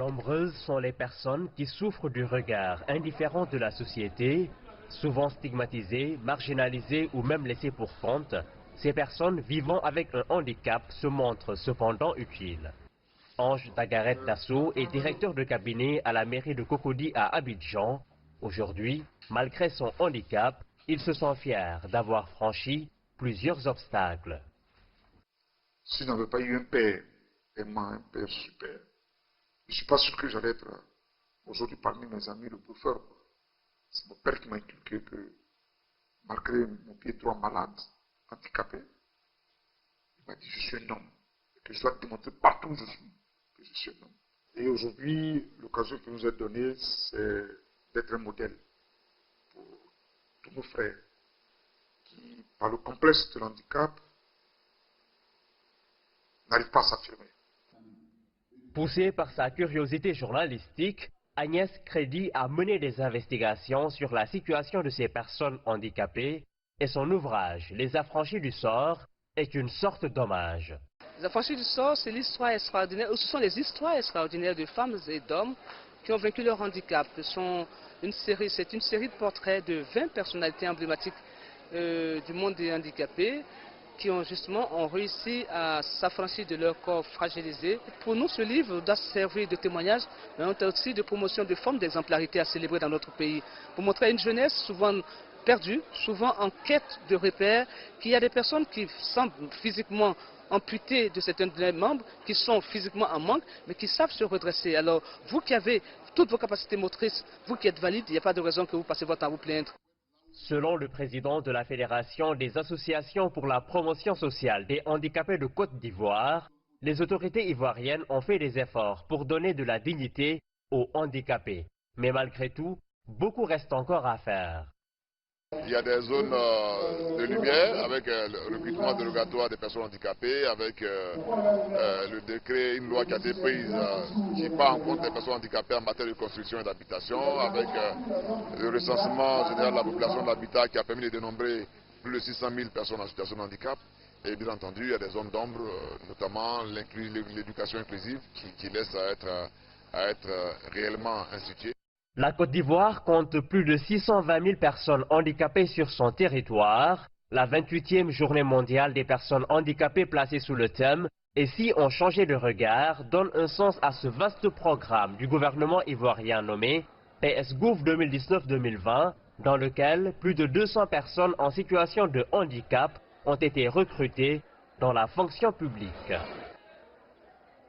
Nombreuses sont les personnes qui souffrent du regard indifférent de la société, souvent stigmatisées, marginalisées ou même laissées pour compte. Ces personnes vivant avec un handicap se montrent cependant utiles. Ange Dagaret Dasso est directeur de cabinet à la mairie de Cocody à Abidjan. Aujourd'hui, malgré son handicap, il se sent fier d'avoir franchi plusieurs obstacles. Si je n'avais pas eu un père aimant, un père super, je ne suis pas sûr que j'allais être aujourd'hui parmi mes amis le plus fort. C'est mon père qui m'a inculqué que malgré mon pied droit malade, handicapé, il m'a dit je suis un homme et que je dois démontrer partout où je suis que je suis un homme. Et aujourd'hui, l'occasion qui nous est donnée, c'est d'être un modèle pour tous nos frères qui, par le complexe de l'handicap, n'arrivent pas à s'affirmer. Poussée par sa curiosité journalistique, Agnès Crédit a mené des investigations sur la situation de ces personnes handicapées et son ouvrage, Les Affranchis du sort, est une sorte d'hommage. Les Affranchis du sort, c'est l'histoire extraordinaire, ce sont les histoires extraordinaires de femmes et d'hommes qui ont vaincu leur handicap. C'est une série de portraits de 20 personnalités emblématiques du monde des handicapés qui ont réussi à s'affranchir de leur corps fragilisé. Pour nous, ce livre doit servir de témoignage, mais aussi de promotion de formes d'exemplarité à célébrer dans notre pays, pour montrer à une jeunesse souvent perdue, souvent en quête de repères, qu'il y a des personnes qui semblent physiquement amputées de certains de leurs membres, qui sont physiquement en manque, mais qui savent se redresser. Alors, vous qui avez toutes vos capacités motrices, vous qui êtes valide, il n'y a pas de raison que vous passez votre temps à vous plaindre. Selon le président de la Fédération des associations pour la promotion sociale des handicapés de Côte d'Ivoire, les autorités ivoiriennes ont fait des efforts pour donner de la dignité aux handicapés. Mais malgré tout, beaucoup reste encore à faire. Il y a des zones de lumière avec le recrutement dérogatoire des personnes handicapées, avec le décret, une loi qui a été prise qui prend en compte les personnes handicapées en matière de construction et d'habitation, avec le recensement général de la population de l'habitat qui a permis de dénombrer plus de 600 000 personnes en situation de handicap. Et bien entendu, il y a des zones d'ombre, notamment l'éducation inclusive qui laisse à être réellement instituée. La Côte d'Ivoire compte plus de 620 000 personnes handicapées sur son territoire. La 28e journée mondiale des personnes handicapées placée sous le thème « Et si on changeait de regard » donne un sens à ce vaste programme du gouvernement ivoirien nommé PSGouv 2019-2020, dans lequel plus de 200 personnes en situation de handicap ont été recrutées dans la fonction publique.